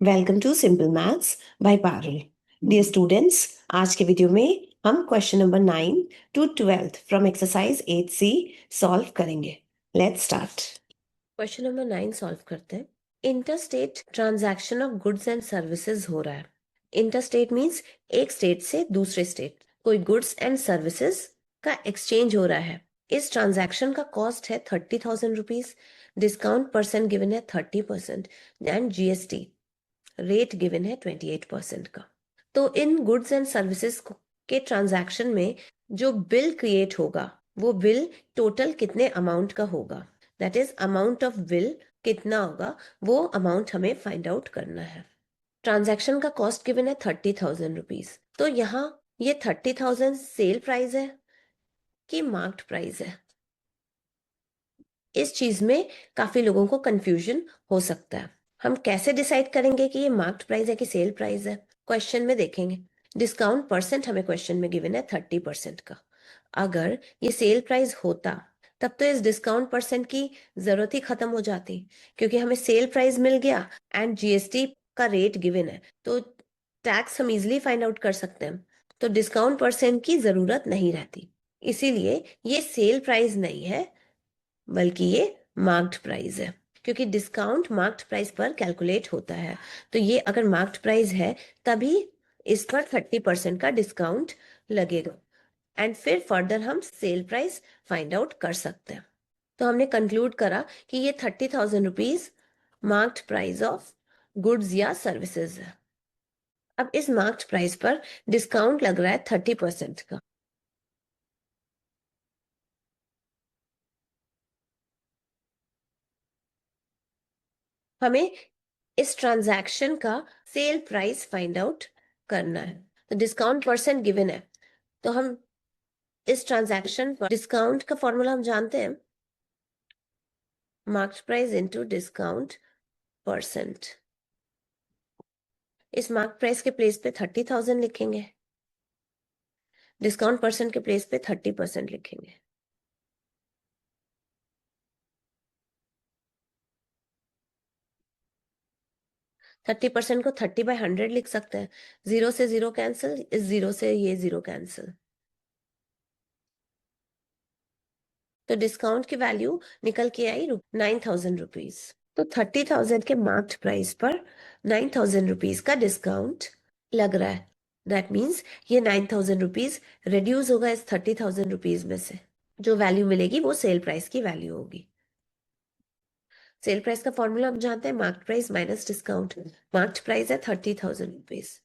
Welcome to simple maths by Parul. Dear students, आज के video में हम question number 9 to 12 from exercise 8C solve करेंगे। Let's start. Question number 9 solve करते हैं। Interstate transaction of goods and services हो रहा है। इंटरस्टेट मीन्स एक स्टेट से दूसरे स्टेट कोई गुड्स एंड सर्विसेज का एक्सचेंज हो रहा है। इस ट्रांजैक्शन का कॉस्ट है 30,000 रुपीज, डिस्काउंट परसेंट गिवन है 30% एंड जीएसटी रेट गिवन है 28% का। तो इन गुड्स एंड सर्विसेज के ट्रांजैक्शन में जो बिल क्रिएट होगा वो बिल टोटल कितने अमाउंट का होगा, that is amount of bill कितना होगा, वो अमाउंट हमें फाइंड आउट करना है। ट्रांजैक्शन का कॉस्ट गिवन है 30,000 रुपीज। तो यहाँ ये 30,000 सेल प्राइस है कि मार्क्ड प्राइस है, इस चीज में काफी लोगों को कंफ्यूजन हो सकता है। हम कैसे डिसाइड करेंगे कि ये मार्क्ड प्राइस है कि सेल प्राइस है? क्वेश्चन में देखेंगे। डिस्काउंट परसेंट हमें क्वेश्चन में गिवन है 30% का। अगर ये सेल प्राइस होता तब तो इस डिस्काउंट परसेंट की जरूरत ही खत्म हो जाती, क्योंकि हमें सेल प्राइस मिल गया एंड जीएसटी का रेट गिवन है, तो टैक्स हम इजिली फाइंड आउट कर सकते हैं, तो डिस्काउंट परसेंट की जरूरत नहीं रहती। इसीलिए ये सेल प्राइस नहीं है बल्कि ये मार्क्ड प्राइस है, क्योंकि डिस्काउंट मार्क्ड प्राइस पर कैलकुलेट होता है। तो ये अगर मार्क्ड प्राइस है तभी इस पर 30% का डिस्काउंट लगेगा एंड फिर फर्दर हम सेल प्राइस फाइंड आउट कर सकते हैं। तो हमने कंक्लूड करा कि ये 30,000 rupees marked price of goods या सर्विसेज है। अब इस मार्क्ड प्राइस पर डिस्काउंट लग रहा है 30% का। हमें इस ट्रांजैक्शन का सेल प्राइस फाइंड आउट करना है। तो डिस्काउंट परसेंट गिवन है, तो हम इस ट्रांजैक्शन पर डिस्काउंट का फॉर्मूला हम जानते हैं, marked price into discount percent. इस मार्क प्राइस के प्लेस पे 30,000 लिखेंगे, डिस्काउंट परसेंट के प्लेस पे 30% लिखेंगे। थर्टी परसेंट को 30/100 लिख सकते हैं। 0 से 0 कैंसिल, इस 0 से ये 0 कैंसिल, तो डिस्काउंट की वैल्यू निकल के आई 9,000 रुपीज। तो 30,000 के मार्क्ड प्राइस पर 9,000 रुपीज का डिस्काउंट लग रहा है। दैट मीन्स ये 9,000 रुपीज रिड्यूस होगा इस 30,000 रुपीज में से। जो वैल्यू मिलेगी वो सेल प्राइस की वैल्यू होगी। सेल प्राइस का फॉर्मूला हम जानते हैं, marked price minus discount. Marked price है 30,000 रुपीज,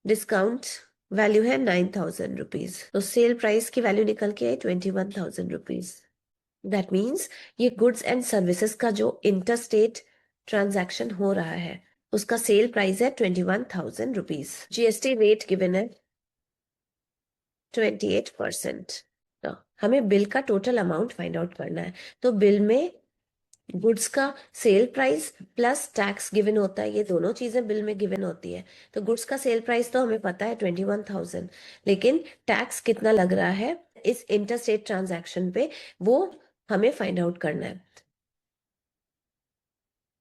डिस्काउंट वैल्यू है 9,000 रुपीज, तो सेल प्राइस की वैल्यू निकल के आई 21,000 रुपीज। दैट मीन्स ये गुड्स एंड सर्विसेज का जो इंटरस्टेट ट्रांजैक्शन हो रहा है उसका सेल प्राइस है 21,000 रुपीज। जीएसटी रेट गिवन है 28%। तो हमें बिल का टोटल अमाउंट फाइंड आउट करना है। तो बिल में गुड्स का sale price plus tax given होता है, ये दोनों चीजें बिल में गिवन होती है। तो गुड्स का सेल प्राइस तो हमें पता है 21,000, लेकिन टैक्स कितना लग रहा है इस इंटरस्टेट ट्रांजैक्शन पे वो हमें फाइंड आउट करना है।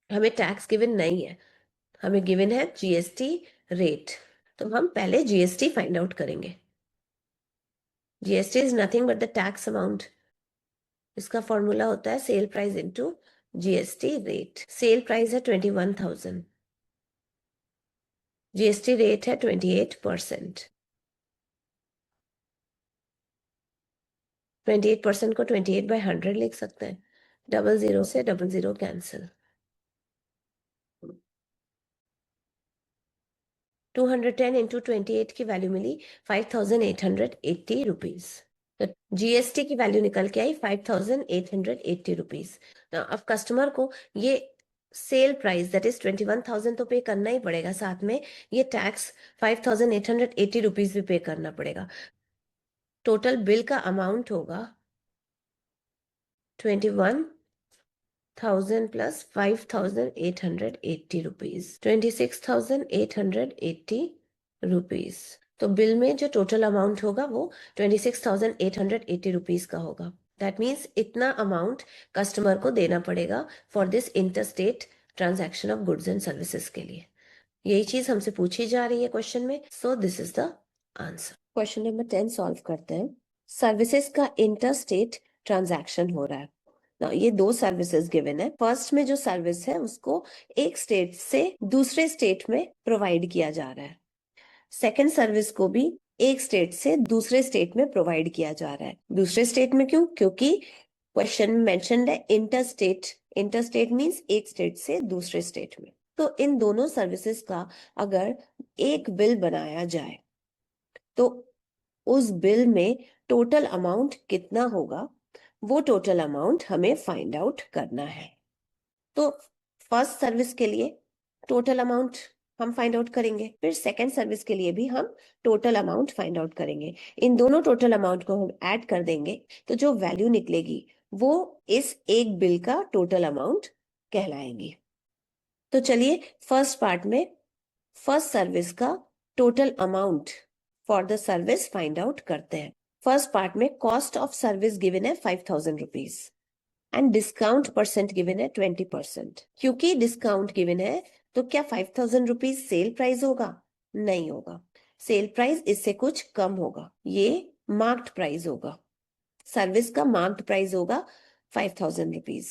हमें टैक्स गिवन नहीं है, हमें गिवन है जीएसटी रेट। तो हम पहले जीएसटी फाइंड आउट करेंगे। GST is nothing but the tax amount. इसका फॉर्मूला होता है cell price into GST rate. Sale price है 21,000, जीएसटी रेट है 28%। 28% को 28/100 लिख सकते हैं। 00 से 00 कैंसिल, 210 इंटू 28 की वैल्यू मिली 5,880 रुपीज। तो जीएसटी की वैल्यू निकल के आई 5,880 रुपीज। अब कस्टमर को ये सेल प्राइस दैट इज 21,000 तो पे करना ही पड़ेगा, साथ में ये टैक्स 5,880 रुपीज भी पे करना पड़ेगा। टोटल बिल का अमाउंट होगा 21,000 प्लस 5,880 रुपीज, 26,880 रुपीज। तो बिल में जो टोटल अमाउंट होगा वो 26,880 रुपीज का होगा। दैट मीन्स इतना अमाउंट कस्टमर को देना पड़ेगा for this interstate transaction of goods and services के लिए। यही चीज हमसे पूछी जा रही है क्वेश्चन में, so this is the answer. Question number 10 solve करते हैं। सर्विसेज का इंटर स्टेट ट्रांजैक्शन हो रहा है। ना ये दो सर्विसेज गिवन है। फर्स्ट में जो सर्विस है उसको एक स्टेट से दूसरे स्टेट में प्रोवाइड किया जा रहा है। सेकंड सर्विस को भी एक स्टेट से दूसरे स्टेट में प्रोवाइड किया जा रहा है। दूसरे स्टेट में क्यों? क्योंकि क्वेश्चन में मेंशन्ड है inter state. Inter state means एक स्टेट से दूसरे स्टेट में। तो इन दोनों सर्विसेज का अगर एक बिल बनाया जाए तो उस बिल में टोटल अमाउंट कितना होगा, वो टोटल अमाउंट हमें फाइंड आउट करना है। तो फर्स्ट सर्विस के लिए टोटल अमाउंट हम फाइंड आउट करेंगे, फिर सेकंड सर्विस के लिए भी हम टोटल अमाउंट फाइंड आउट करेंगे। इन दोनों टोटल अमाउंट को हम ऐड कर देंगे तो जो वैल्यू निकलेगी वो इस एक बिल का टोटल अमाउंट कहलाएगी। तो चलिए फर्स्ट पार्ट में फर्स्ट सर्विस का total amount for the service find out करते हैं। फर्स्ट पार्ट में कॉस्ट ऑफ सर्विस गिवन है 5000 rupees and discount percent given है 20%। क्योंकि डिस्काउंट गिवन है तो क्या 5000 रुपीज सेल प्राइस होगा? नहीं होगा। सेल प्राइस इससे कुछ कम होगा, ये मार्क्ड प्राइस होगा। सर्विस का मार्क्ड प्राइस होगा 5000 रुपीज।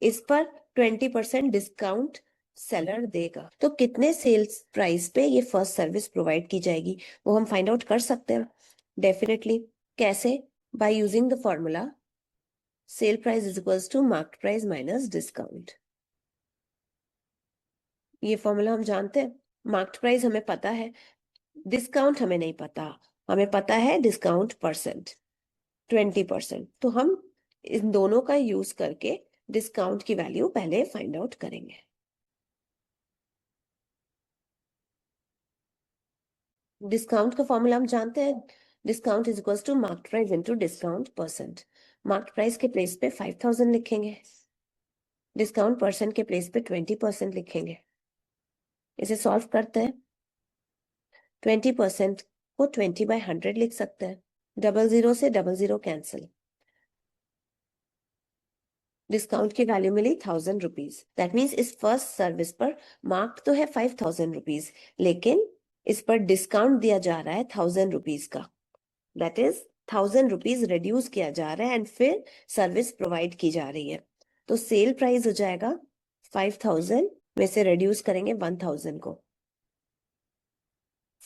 इस पर 20% डिस्काउंट सेलर देगा। तो कितने सेल्स प्राइस पे ये फर्स्ट सर्विस प्रोवाइड की जाएगी वो हम फाइंड आउट कर सकते हैं डेफिनेटली। कैसे? By using the formula sale price is equals to market price minus discount. ये फॉर्मूला हम जानते हैं। मार्केट प्राइस हमें पता है, डिस्काउंट हमें नहीं पता। हमें पता है डिस्काउंट परसेंट 20%। तो हम इन दोनों का यूज करके डिस्काउंट की वैल्यू पहले फाइंड आउट करेंगे। डिस्काउंट का फॉर्मूला हम जानते हैं, discount is equals to market price into discount percent. Market price के प्लेस पे 5000 लिखेंगे, डिस्काउंट परसेंट के प्लेस पे 20% लिखेंगे। इसे सॉल्व करते हैं। 20% को 20/100 लिख सकते हैं। 00 से 00 कैंसिल। डिस्काउंट की वैल्यू मिली 1000 रुपीज। दैट मीन्स इस फर्स्ट सर्विस पर मार्क तो है 5000 रुपीज, लेकिन इस पर डिस्काउंट दिया जा रहा है 1000 रुपीज का। दैट इज 1000 रुपीज रिड्यूस किया जा रहा है एंड फिर सर्विस प्रोवाइड की जा रही है। तो सेल प्राइस हो जाएगा 5000 में से रिड्यूस करेंगे 1000 को,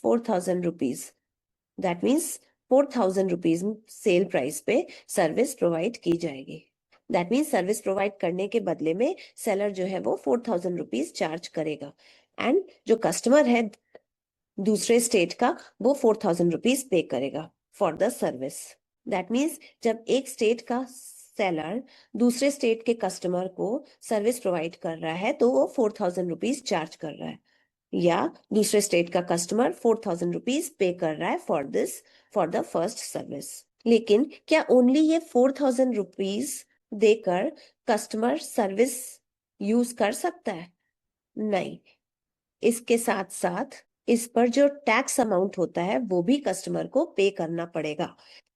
4000 rupees. That means 4000 rupees sale price पे सर्विस प्रोवाइड की जाएगी। दैट मीन्स सर्विस प्रोवाइड करने के बदले में सेलर जो है वो 4000 रुपीज चार्ज करेगा एंड जो कस्टमर है दूसरे स्टेट का वो 4000 रुपीज पे करेगा for the service. That means जब एक स्टेट का सेलर दूसरे स्टेट के कस्टमर को सर्विस प्रोवाइड कर रहा है तो वो 4000 रुपीज चार्ज कर रहा है, या दूसरे स्टेट का कस्टमर 4000 रुपीज पे कर रहा है फॉर द फर्स्ट सर्विस। लेकिन क्या ओनली ये 4000 रुपीज देकर कस्टमर सर्विस यूज कर सकता है? नहीं, इसके साथ साथ इस पर जो टैक्स अमाउंट होता है वो भी कस्टमर को पे करना पड़ेगा,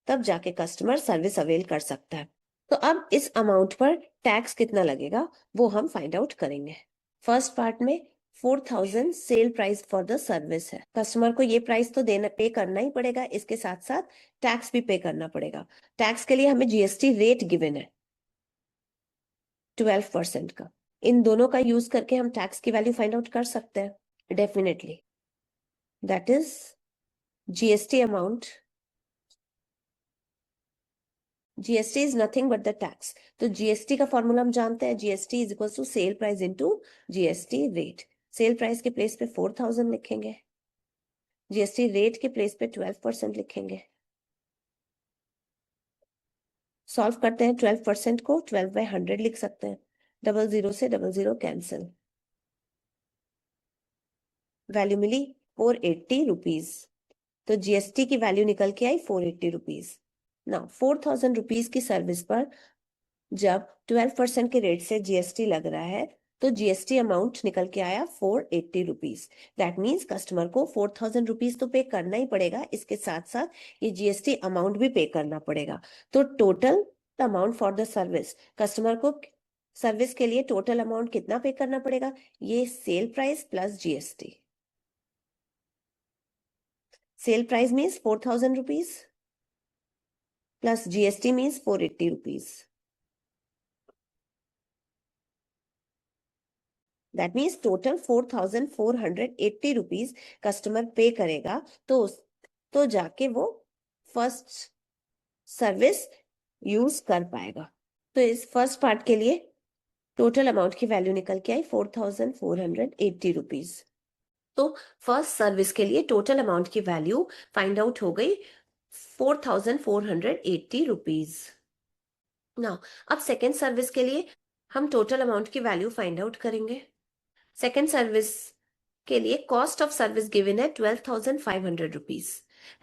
तब जाके कस्टमर सर्विस अवेल कर सकता है। तो अब इस अमाउंट पर टैक्स कितना लगेगा वो हम फाइंड आउट करेंगे। फर्स्ट पार्ट में 4000 sale price for the service है। कस्टमर को ये प्राइस तो देना पे करना ही पड़ेगा, इसके साथ साथ टैक्स भी पे करना पड़ेगा। टैक्स के लिए हमें जीएसटी रेट गिवन है 12% का। इन दोनों का यूज करके हम टैक्स की वैल्यू फाइंड आउट कर सकते हैं definitely. That is GST amount, GST is nothing but the tax. तो जीएसटी का फॉर्मूला हम जानते हैं, GST is equal to sale price into GST rate. Sale price के प्लेस पे 4000 लिखेंगे, जीएसटी रेट के प्लेस पे 12% लिखेंगे। सॉल्व करते हैं। 12% को 12/100 लिख सकते हैं। 00 से 00 कैंसिल। वैल्यू मिली 480 रुपीज। तो जीएसटी की वैल्यू निकल के आई 480 रुपीज। ना 4000 रुपीज की सर्विस पर जब 12% के रेट से जीएसटी लग रहा है तो जीएसटी अमाउंट निकल के आया 480 रुपीज। दैट मीन्स कस्टमर को 4000 रुपीज तो पे करना ही पड़ेगा, इसके साथ साथ ये जीएसटी अमाउंट भी पे करना पड़ेगा। तो total amount for the service customer को सर्विस के लिए टोटल अमाउंट कितना पे करना पड़ेगा? ये sale price plus GST. Sale price means 4,000 rupees plus GST means 480 rupees. That means total 4,480 rupees customer पे करेगा, तो जाके वो फर्स्ट सर्विस यूज कर पाएगा। तो इस फर्स्ट पार्ट के लिए टोटल अमाउंट की वैल्यू निकल के आई 4,480 रुपीज। तो फर्स्ट सर्विस के लिए टोटल अमाउंट की वैल्यू फाइंड आउट हो गई 4,480 रुपीज। नाउ अब सेकेंड सर्विस के लिए हम टोटल अमाउंट की वैल्यू फाइंड आउट करेंगे। सेकेंड सर्विस के लिए कॉस्ट ऑफ सर्विस गिवन है 12,500 रुपीज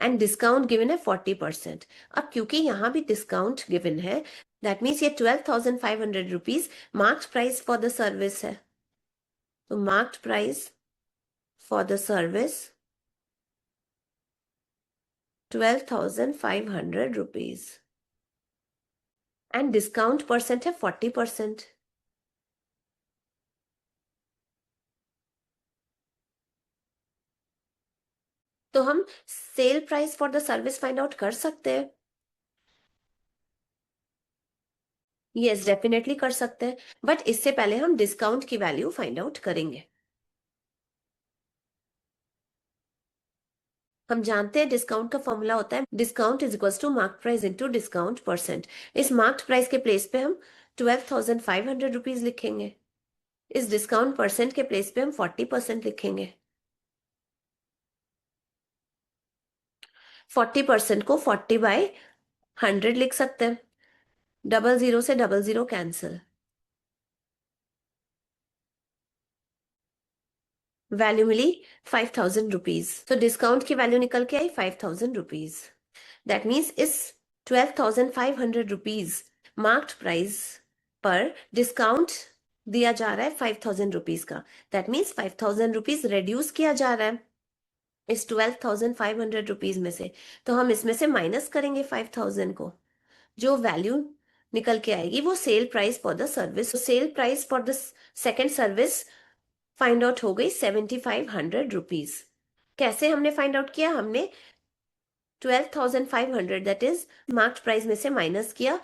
एंड डिस्काउंट गिवन है 40%। अब क्योंकि यहाँ भी डिस्काउंट गिवन है, दैट मीन्स ये 12,500 rupees marked price for the service है। तो marked price for the service 12,500 rupees and discount percent है 40%। तो हम sale price for the service find out कर सकते हैं। यस, डेफिनेटली कर सकते हैं, बट इससे पहले हम डिस्काउंट की वैल्यू फाइंड आउट करेंगे। हम जानते हैं डिस्काउंट का फॉर्मूला होता है discount is equal to mark price into discount percent. इस मार्क्ड प्राइस के प्लेस पे हम 12,500 रुपीज लिखेंगे। इस डिस्काउंट परसेंट के प्लेस पे हम 40% लिखेंगे। 40% को 40/100 लिख सकते हैं। 00 से 00 कैंसिल। वैल्यू मिली 5,000 रुपीज। तो डिस्काउंट की वैल्यू निकल के आई 5,000 रुपीज। दैट मीन्स इस 12,500 रुपीज मार्क्ड प्राइस पर डिस्काउंट दिया जा रहा है 5,000 रुपीज का। दैट मीन्स 5,000 रुपीज रेड्यूस किया जा रहा है इस 12,500 रुपीज में से। तो हम इसमें से माइनस करेंगे 5,000 को। जो वैल्यू निकल के आएगी वो sale price for the service. Sale price for the second service find out हो गई 7,500 रुपीज। कैसे हमने फाइंड आउट किया? हमने 12,500 दैट इज मार्क्ड प्राइस में से माइनस किया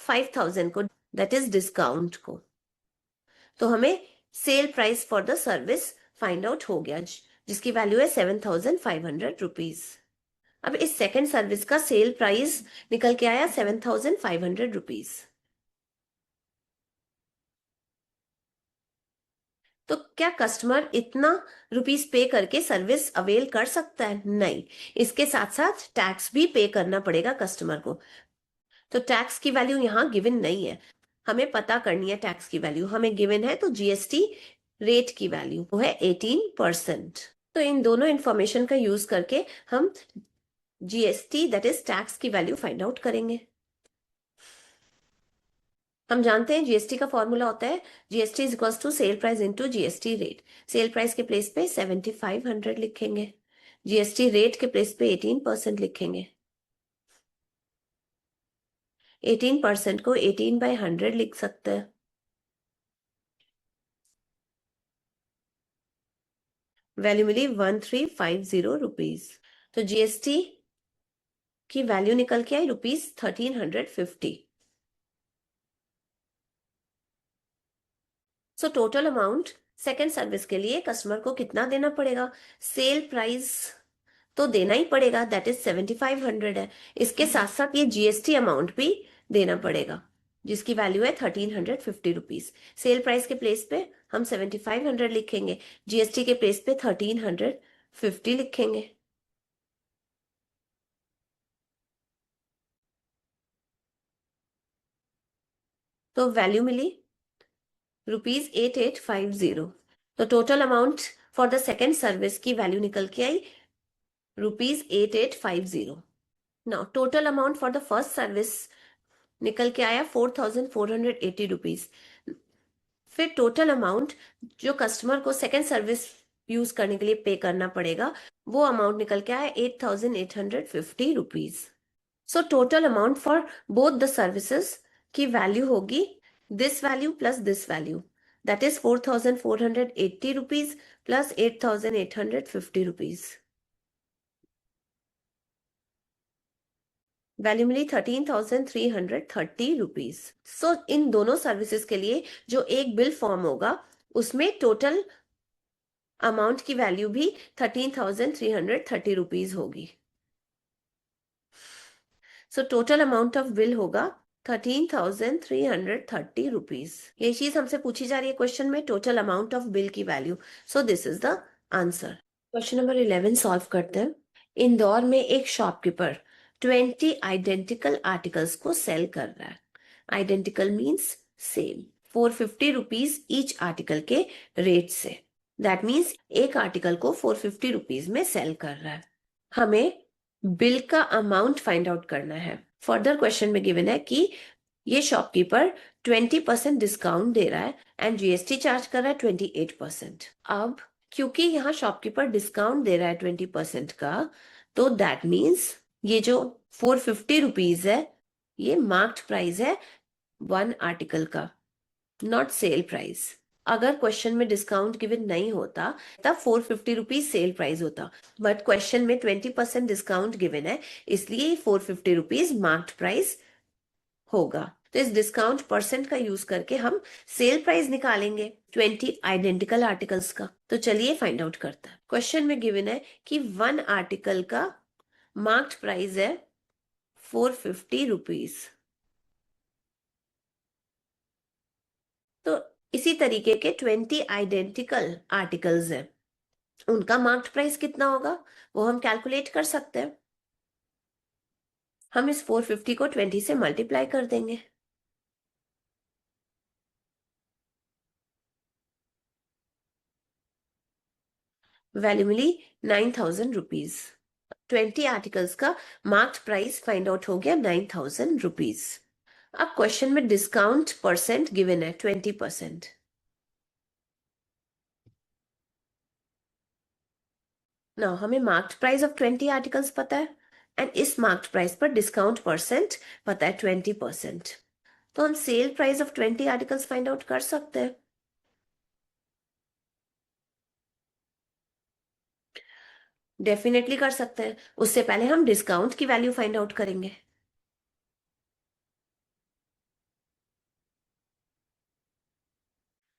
5,000 को, दैट इज डिस्काउंट को। तो हमें sale price for the service find out हो गया, जिसकी वैल्यू है 7,500 रुपीज। अब इस सेकेंड सर्विस का सेल प्राइस निकल के आया 7,500 रुपीज। तो क्या कस्टमर इतना रुपीस पे करके सर्विस अवेल कर सकता है? नहीं, इसके साथ साथ टैक्स भी पे करना पड़ेगा कस्टमर को। तो टैक्स की वैल्यू यहाँ गिवन नहीं है, हमें पता करनी है टैक्स की वैल्यू। हमें गिवन है तो जीएसटी रेट की वैल्यू वो है 18%। तो इन दोनों इंफॉर्मेशन का यूज करके हम जीएसटी दैट इज टैक्स की वैल्यू फाइंड आउट करेंगे। हम जानते हैं जीएसटी का फॉर्मूला होता है GST is equal to sale price into GST rate. Sale price के प्लेस पे 7,500 लिखेंगे, जीएसटी रेट के प्लेस पे 18% लिखेंगे। 18% को 18/100 लिख सकते हैं। वैल्यू मिली 1,350 रुपीज। तो जीएसटी की वैल्यू निकल के आई rupees 1,350। So total amount second service के लिए कस्टमर को कितना देना पड़ेगा? सेल प्राइस तो देना ही पड़ेगा, दैट इज 7,500 है। इसके साथ साथ ये जीएसटी अमाउंट भी देना पड़ेगा, जिसकी वैल्यू है 1,350 रुपीज। सेल प्राइस के प्लेस पे हम 7,500 लिखेंगे, जीएसटी के प्लेस पे 1,350 लिखेंगे। तो वैल्यू मिली रुपीज 8,850। तो total amount for the second service की वैल्यू निकल के आई rupees 8,850। Now total amount for the first service निकल के आया 4,480 रुपीज। फिर टोटल अमाउंट जो कस्टमर को सेकेंड सर्विस यूज करने के लिए पे करना पड़ेगा वो अमाउंट निकल के आया 8,850 rupees. So total amount for both the services की वैल्यू होगी this value plus this value, that is 4,480 rupees plus 8,850 rupees. Value milli 13,330 rupees. सो इन दोनों सर्विसेज के लिए जो एक बिल फॉर्म होगा उसमें टोटल अमाउंट की वैल्यू भी 13,330 रुपीज होगी। सो टोटल अमाउंट ऑफ बिल होगा 13,330 रुपीज। ये चीज हमसे पूछी जा रही है क्वेश्चन में, टोटल अमाउंट ऑफ बिल की value. So this is the answer. Question number 11 solve करते हैं। इंदौर में एक शॉपकीपर 20 आइडेंटिकल आर्टिकल्स को सेल कर रहा है। Identical means same, 450 rupees each article के रेट से। दैट मीन्स एक आर्टिकल को 450 रुपीज में सेल कर रहा है। हमें बिल का अमाउंट फाइंड आउट करना है। फर्दर क्वेश्चन में गिवन है कि ये शॉपकीपर 20% डिस्काउंट दे रहा है एंड जीएसटी चार्ज कर रहा है 28%। अब क्योंकि यहाँ शॉपकीपर डिस्काउंट दे रहा है 20% का, तो दैट मीन्स ये जो 450 रुपीज है ये मार्क्ड प्राइस है वन आर्टिकल का, नॉट सेल प्राइस। अगर क्वेश्चन में डिस्काउंट गिवन नहीं होता तब 450 रुपीज सेल प्राइस होता, बट क्वेश्चन में 20% डिस्काउंट गिवन है इसलिए 450 रुपीज मार्क्ड प्राइस होगा। तो इस डिस्काउंट परसेंट का यूज करके हम सेल प्राइस निकालेंगे 20 आइडेंटिकल आर्टिकल्स का। तो चलिए फाइंड आउट करते हैं। क्वेश्चन में गिवन है कि वन आर्टिकल का मार्क्ड प्राइस है 450 रुपीज। तो इसी तरीके के 20 आइडेंटिकल आर्टिकल्स हैं, उनका मार्क्ड प्राइस कितना होगा वो हम कैलकुलेट कर सकते हैं। हम इस 450 को 20 से मल्टीप्लाई कर देंगे। वैल्यू मिली 9,000 रुपीज। 20 आर्टिकल्स का मार्क्ड प्राइस फाइंड आउट हो गया 9,000 रुपीज। अब क्वेश्चन में डिस्काउंट परसेंट गिवन है 20%। ना हमें मार्क्ड प्राइस ऑफ 20 आर्टिकल्स पता है एंड इस मार्क्ड प्राइस पर डिस्काउंट परसेंट पता है 20%। तो हम sale price of 20 articles find out कर सकते हैं। डेफिनेटली कर सकते हैं, उससे पहले हम डिस्काउंट की वैल्यू फाइंड आउट करेंगे।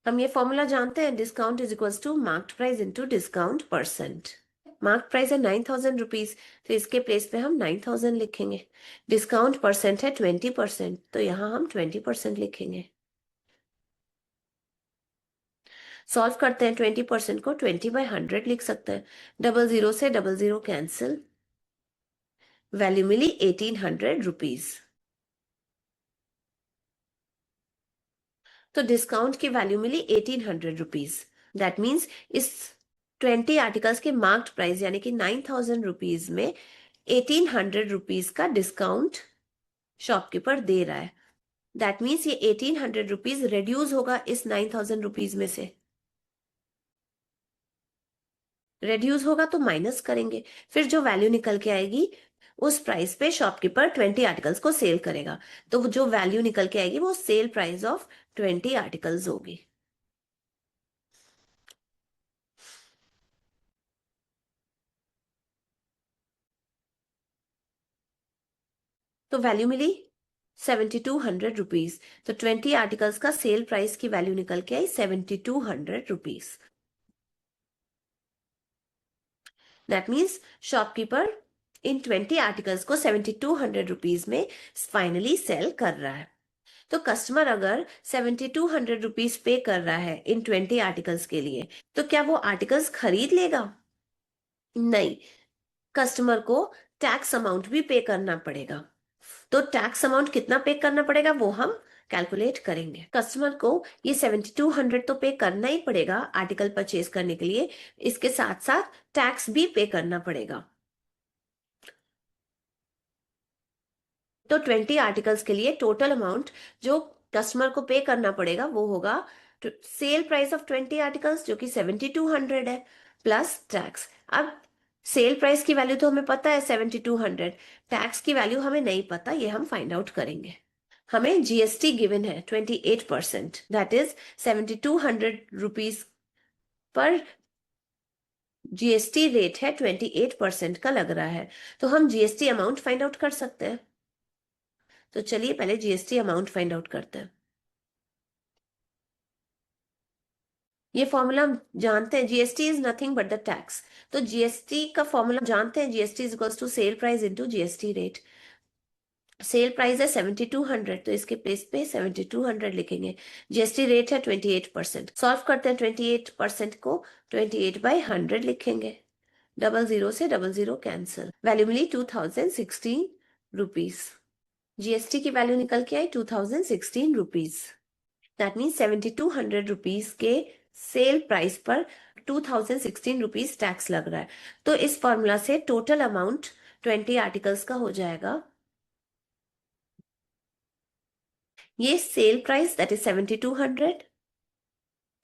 हम ये फॉर्मूला जानते हैं, discount is equals to marked price into discount percent. Mark price है 9,000 रुपीज, तो इसके प्लेस पे हम 9,000 लिखेंगे। डिस्काउंट परसेंट है 20%, तो यहाँ हम 20% लिखेंगे। सॉल्व करते हैं। 20% को 20/100 लिख सकते हैं। डबल जीरो से डबल जीरो कैंसिल, वैल्यू मिली 1,800 रुपीज। तो डिस्काउंट की वैल्यू मिली 1,800 रुपीज। दैट मीन्स इस 20 आर्टिकल्स के मार्क्ड प्राइस यानी कि 9,000 रुपीज में 1,800 रुपीज का डिस्काउंट शॉपकीपर दे रहा है। दैट मीन्स ये 1,800 रुपीज रिड्यूस होगा इस 9,000 रुपीज में से। रिड्यूस होगा तो माइनस करेंगे, फिर जो वैल्यू निकल के आएगी उस प्राइस पे शॉपकीपर 20 आर्टिकल्स को सेल करेगा। तो जो वैल्यू निकल के आएगी वो सेल प्राइस ऑफ 20 आर्टिकल्स होगी। तो वैल्यू मिली 7,200 रुपीज। तो 20 आर्टिकल्स का सेल प्राइस की वैल्यू निकल के आई 7,200 rupees. That means shopkeeper in 20 articles को 7,200 रुपीज में फाइनली सेल कर रहा है। तो कस्टमर अगर 7,200 रुपीज पे कर रहा है इन 20 आर्टिकल्स के लिए, तो क्या वो आर्टिकल्स खरीद लेगा? नहीं, कस्टमर को टैक्स अमाउंट भी पे करना पड़ेगा। तो टैक्स अमाउंट कितना पे करना पड़ेगा वो हम कैलकुलेट करेंगे। कस्टमर को ये 7,200 तो पे करना ही पड़ेगा आर्टिकल परचेज करने के लिए, इसके साथ साथ टैक्स भी पे करना पड़ेगा। तो 20 आर्टिकल्स के लिए टोटल अमाउंट जो कस्टमर को पे करना पड़ेगा वो होगा सेल प्राइस ऑफ 20 आर्टिकल्स जो कि 7,200 है प्लस टैक्स। अब सेल प्राइस की वैल्यू तो हमें पता है 7,200, टैक्स की वैल्यू हमें नहीं पता, ये हम फाइंड आउट करेंगे। हमें जीएसटी गिवन है 28%, that is 7200 rupees per GST rate है 28% का लग रहा है, तो हम जीएसटी अमाउंट फाइंड आउट कर सकते हैं। तो चलिए पहले जीएसटी अमाउंट फाइंड आउट करते हैं। ये फॉर्मूला जानते हैं, GST is nothing but the tax. तो जीएसटी का फॉर्मूला जानते हैं, GST is equals to sale price into GST rate. Sale price है 7200, तो इसके प्लेस पे 7200 लिखेंगे। जीएसटी रेट है 28%। सॉल्व करते हैं 28% को, 28/100 लिखेंगे। 00 से 00 कैंसिल, वैल्यू मिली 2016 रुपीज। जीएसटी की वैल्यू निकल के आई 2016 रुपीज। दैट मीन 7200 रुपीज के सेल प्राइस पर 2016 रुपीज टैक्स लग रहा है। तो इस फॉर्मूला से टोटल अमाउंट 20 आर्टिकल्स का हो जाएगा। ये sale price that is 7200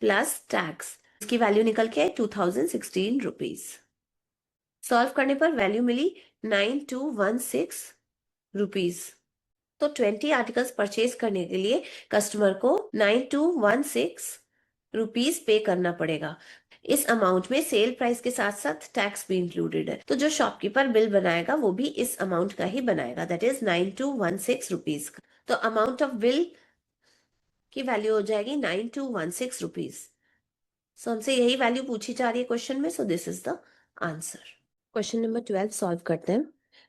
plus tax, इसकी वैल्यू निकल के 2016 रुपीज। सॉल्व करने पर वैल्यू मिली 9216 रुपीज। तो 20 आर्टिकल्स परचेज करने के लिए कस्टमर को 9216 रुपीज पे करना पड़ेगा। इस अमाउंट में सेल प्राइस के साथ साथ टैक्स भी इंक्लूडेड है, तो जो शॉपकीपर बिल बनाएगा वो भी इस अमाउंट का ही बनाएगा, दैट इज 9216 रुपीज का। तो अमाउंट ऑफ बिल की वैल्यू हो जाएगी 9216 रुपीज। सो हमसे यही वैल्यू पूछी जा रही है क्वेश्चन में, so this is the answer. Question number 12 solve करते हैं।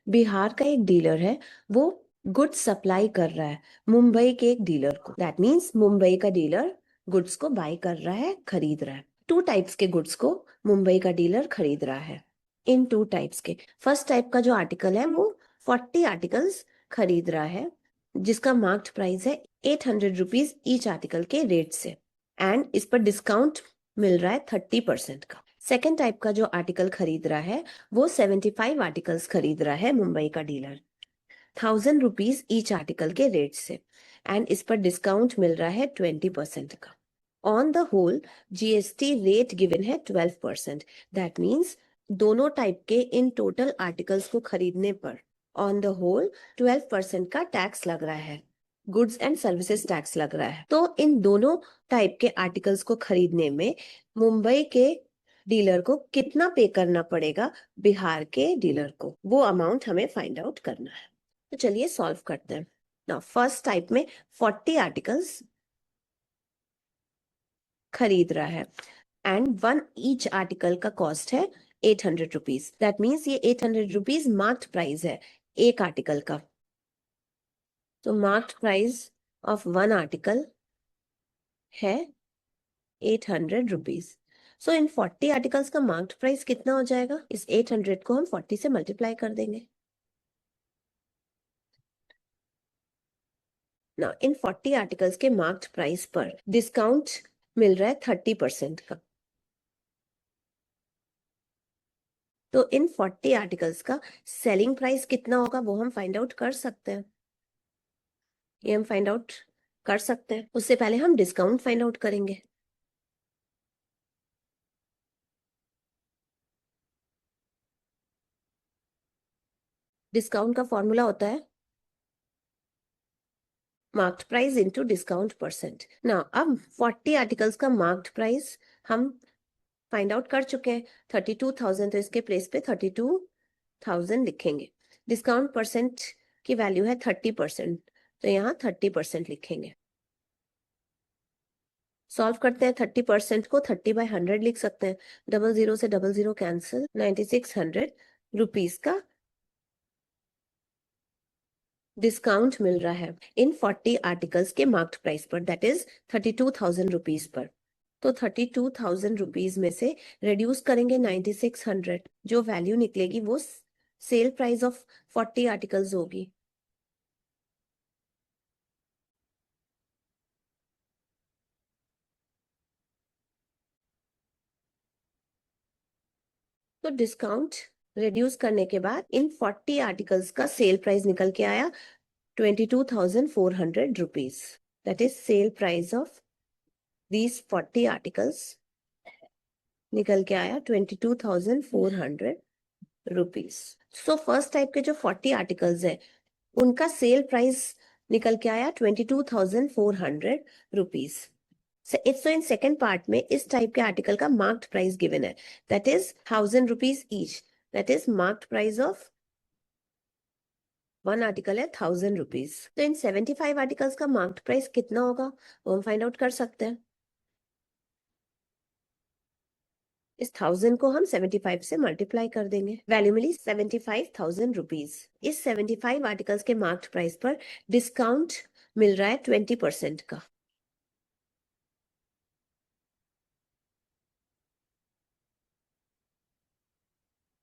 बिहार का एक डीलर है, वो गुड्स सप्लाई कर रहा है मुंबई के एक डीलर को। दैट मीन्स मुंबई का डीलर गुड्स को बाय कर रहा है, खरीद रहा है। 2 टाइप्स के गुड्स को मुंबई का डीलर खरीद रहा है। इन 2 टाइप्स के, फर्स्ट टाइप का जो आर्टिकल है वो 40 आर्टिकल्स खरीद रहा है, जिसका मार्क्ड प्राइस है 800 रुपीज ईच आर्टिकल के रेट से, एंड इस पर डिस्काउंट मिल रहा है 30% का। सेकेंड टाइप का जो आर्टिकल खरीद रहा है वो 75 आर्टिकल्स खरीद रहा है मुंबई का डीलर, 1000 रुपीज ईच आर्टिकल के रेट से, एंड इस पर डिस्काउंट मिल रहा है 20% का। On the whole GST rate given है 12%। दैट मीन्स दोनों टाइप के इन टोटल आर्टिकल्स को खरीदने पर ऑन द होल 12% का टैक्स लग रहा है, गुड्स एंड सर्विसेज टैक्स लग रहा है। तो इन दोनों टाइप के आर्टिकल्स को खरीदने में मुंबई के डीलर को कितना पे करना पड़ेगा बिहार के डीलर को, वो अमाउंट हमें फाइंड आउट करना है। तो चलिए सॉल्व करते हैं। नाउ फर्स्ट टाइप में 40 आर्टिकल्स खरीद रहा है एंड 1 ईच आर्टिकल का कॉस्ट है 800 रुपीज। दैट मीन्स ये 800 रुपीज मार्क्ड प्राइस है एक आर्टिकल का। तो मार्क्ड प्राइस ऑफ 1 आर्टिकल है 800 रुपीज। सो इन 40 आर्टिकल्स का मार्क्ड प्राइस कितना हो जाएगा? इस 800 को हम 40 से मल्टीप्लाई कर देंगे। ना इन 40 आर्टिकल्स के मार्क्ड प्राइस पर डिस्काउंट मिल रहा है 30% का। तो इन 40 आर्टिकल्स का सेलिंग प्राइस कितना होगा वो हम फाइंड आउट कर सकते हैं। ये हम फाइंड आउट कर सकते हैं, उससे पहले हम डिस्काउंट फाइंड आउट करेंगे। डिस्काउंट का फॉर्मूला होता है marked price into discount percent. ना अब 40 आर्टिकल्स का मार्क्ड प्राइस हम फाइंड आउट कर चुके हैं 32,000, तो इसके प्लेस पे 32,000 लिखेंगे। डिस्काउंट परसेंट की वैल्यू है 30%, तो यहाँ 30% लिखेंगे। सॉल्व करते हैं 30% को, 30/100 लिख सकते हैं। 00 से 00 कैंसिल, 9600 रुपीज का डिस्काउंट मिल रहा है इन 40 आर्टिकल्स के मार्क्ड प्राइस पर, दैट इज 32,000 रुपीज पर। तो 32,000 रुपीज में से रिड्यूस करेंगे 9600, जो वैल्यू निकलेगी वो सेल प्राइस ऑफ 40 आर्टिकल्स होगी। तो डिस्काउंट रिड्यूस करने के बाद इन 40 आर्टिकल्स का सेल प्राइस निकल के आया 22,400 rupees. That is sale price of these 40 articles निकल के आया 22,400 रुपीज। सो फर्स्ट टाइप के जो 40 आर्टिकल्स है उनका सेल प्राइस निकल के आया 22,400 rupees. So in second part में इस टाइप के आर्टिकल का मार्क्ड प्राइस गिवन है, that is 1,000 rupees each, that is marked price of one article है 1,000 रुपीज। तो इन 75 आर्टिकल्स का मार्क्ड प्राइस कितना होगा वो हम फाइंड आउट कर सकते हैं। इस 1,000 को हम 75 से मल्टीप्लाई कर देंगे, वैल्यू मिली 75,000 रुपीज। इस 75 आर्टिकल्स के मार्क्ड प्राइस पर डिस्काउंट मिल रहा है 20% का।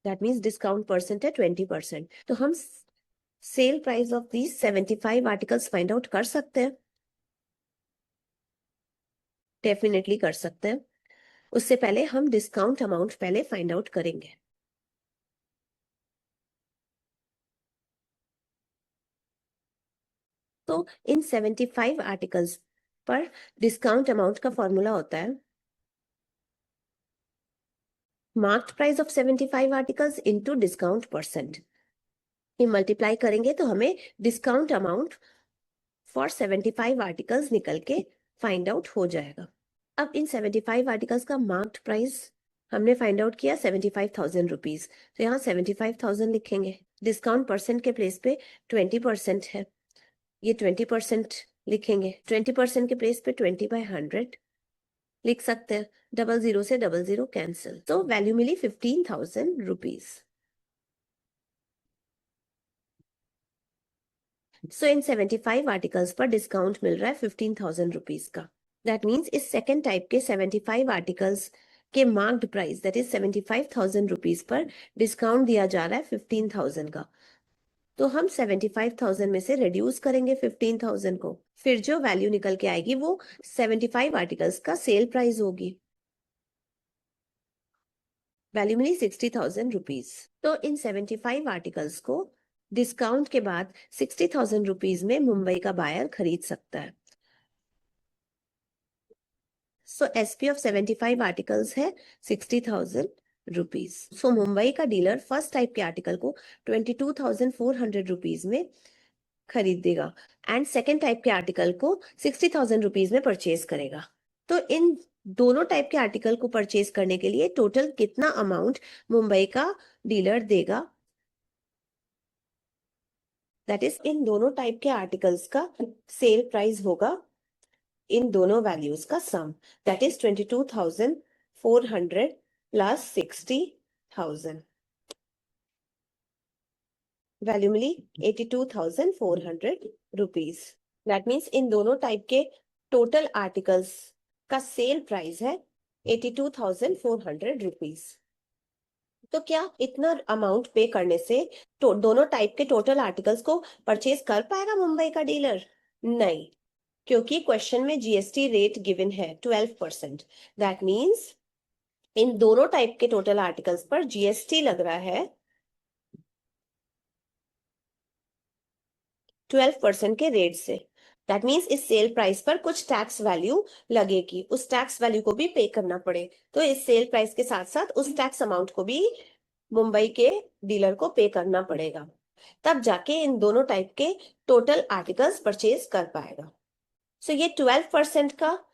दैट मीन्स डिस्काउंट परसेंट है 20%। तो हम sale price of these 75 articles find out कर सकते हैं, डेफिनेटली कर सकते हैं। उससे पहले हम डिस्काउंट अमाउंट पहले फाइंड आउट करेंगे। तो इन 75 आर्टिकल्स पर डिस्काउंट अमाउंट का फॉर्मूला होता है marked price of 75 articles into discount percent. ये मल्टीप्लाई करेंगे तो हमें डिस्काउंट अमाउंट फॉर 75 आर्टिकल्स निकल के फाइंड आउट हो जाएगा। अब इन 75 आर्टिकल्स का मार्क्ड प्राइस हमने फाइंड आउट किया 75,000 रुपीज, तो यहाँ 75,000 लिखेंगे। डिस्काउंट परसेंट के प्लेस पे 20% है, ये 20% लिखेंगे। 20% के प्लेस पे 20/100 लिख सकते हैं। 00 से 00 कैंसिल, तो वैल्यू मिली 15,000 रुपीज। सो इन 75 आर्टिकल्स पर डिस्काउंट मिल रहा है 15,000 रुपीज का। दैट मीन्स इस सेकेंड टाइप के 75 आर्टिकल्स के marked price that is 75,000 rupees per discount दिया जा रहा है 15,000 का। तो हम 75,000 में से रिड्यूस करेंगे 15,000 को, फिर जो वैल्यू निकल के आएगी वो 75 आर्टिकल्स का सेल प्राइस होगी। वैल्यू मिली 60,000 रुपीज। तो इन 75 आर्टिकल्स को डिस्काउंट के बाद 60,000 रुपीज में मुंबई का बायर खरीद सकता है। सो एसपी ऑफ 75 आर्टिकल्स है 60,000 रुपीज। सो मुंबई का डीलर फर्स्ट टाइप के आर्टिकल को 22,400 रुपीज में खरीदेगा एंड सेकेंड टाइप के आर्टिकल को 60,000 रुपीज में परचेज करेगा। तो इन दोनों टाइप के आर्टिकल को परचेज करने के लिए टोटल कितना अमाउंट मुंबई का डीलर देगा, दैट इज इन दोनों टाइप के आर्टिकल्स का सेल प्राइस होगा इन दोनों वैल्यूज का sum, that is 22,400 plus 60,000, value मिली 82,400 रुपीज। दैट मीन्स इन दोनों टाइप के टोटल आर्टिकल्स का सेल प्राइस है 82,400 रुपीज। तो क्या इतना अमाउंट पे करने से दोनों टाइप के टोटल आर्टिकल्स को परचेज कर पाएगा मुंबई का डीलर? नहीं, क्योंकि क्वेश्चन में जीएसटी रेट गिवन है 12%। दैट मीन्स इन दोनों टाइप के टोटल आर्टिकल्स पर जीएसटी लग रहा है 12% के रेट से। दैट मीन्स इस सेल प्राइस पर कुछ टैक्स वैल्यू लगेगी, उस टैक्स वैल्यू को भी पे करना पड़े, तो इस सेल प्राइस के साथ साथ उस टैक्स अमाउंट को भी मुंबई के डीलर को पे करना पड़ेगा, तब जाके इन दोनों टाइप के टोटल आर्टिकल्स परचेज कर पाएगा। सो ये 12% का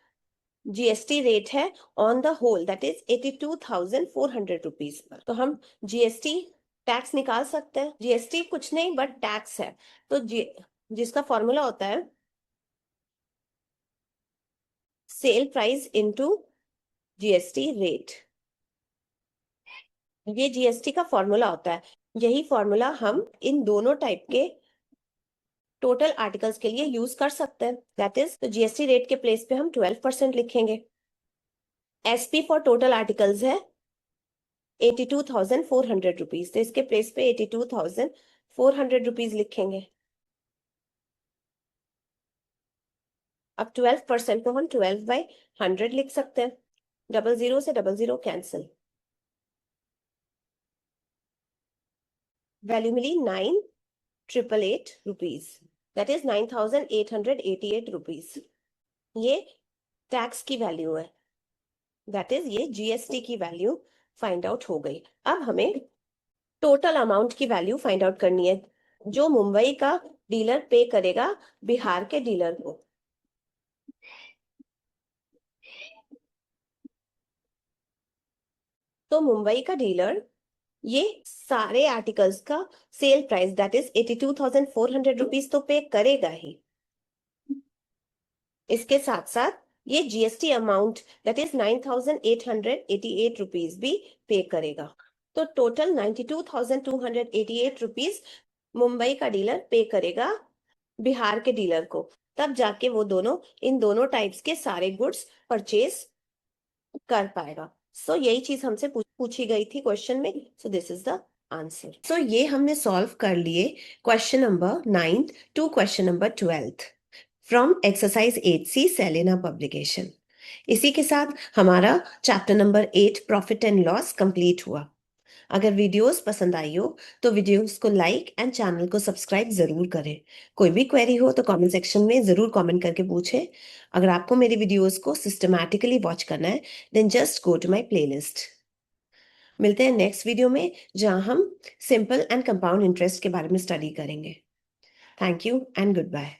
जीएसटी रेट है on the whole, that is 82,400 rupees पर। तो हम जीएसटी टैक्स निकाल सकते हैं। जीएसटी कुछ नहीं बट टैक्स है, तो जिसका फॉर्मूला होता है cell price into GST rate, ये जीएसटी का फॉर्मूला होता है। यही फॉर्मूला हम इन दोनों टाइप के टोटल आर्टिकल्स के लिए यूज कर सकते हैं। दैट इज तो जीएसटी रेट के प्लेस पे हम 12% लिखेंगे। एसपी फॉर टोटल आर्टिकल्स है 82,400 रुपीज, तो इसके प्लेस पे 82,400 रुपीज लिखेंगे। अब 12% को हम 12/100 लिख सकते हैं। 00 से 00 कैंसिल, वैल्यू मिली 9,888 रुपीज, दैट इज 9,888 रुपीज। ये टैक्स की वैल्यू है, दैट इज ये जीएसटी की वैल्यू फाइंड आउट हो गई। अब हमें टोटल अमाउंट की वैल्यू फाइंड आउट करनी है जो मुंबई का डीलर पे करेगा बिहार के डीलर को। तो मुंबई का डीलर ये सारे आर्टिकल्स का sale price that is 82,400 rupees तो पे करेगा ही। इसके साथ साथ ये GST amount that is 9,888 rupees भी पे करेगा। तो टोटल 92,288 रुपीज मुंबई का डीलर पे करेगा बिहार के डीलर को। तब जाके वो दोनों इन दोनों टाइप्स के सारे गुड्स परचेज कर पाएगा। सो यही चीज हमसे पूछी गई थी क्वेश्चन में। So this is the answer. So ये हमने सॉल्व कर लिए question number 9 to question number 12 from exercise 8C Selina publication. इसी के साथ हमारा chapter number 8 profit and loss complete हुआ। अगर वीडियोस पसंद आई हो तो वीडियोस को लाइक एंड चैनल को सब्सक्राइब जरूर करें। कोई भी क्वेरी हो तो कमेंट सेक्शन में जरूर कमेंट करके पूछें। अगर आपको मेरी वीडियोस को सिस्टमैटिकली वॉच करना है then just go to my playlist. मिलते हैं नेक्स्ट वीडियो में जहां हम सिंपल एंड कंपाउंड इंटरेस्ट के बारे में स्टडी करेंगे। Thank you and good bye.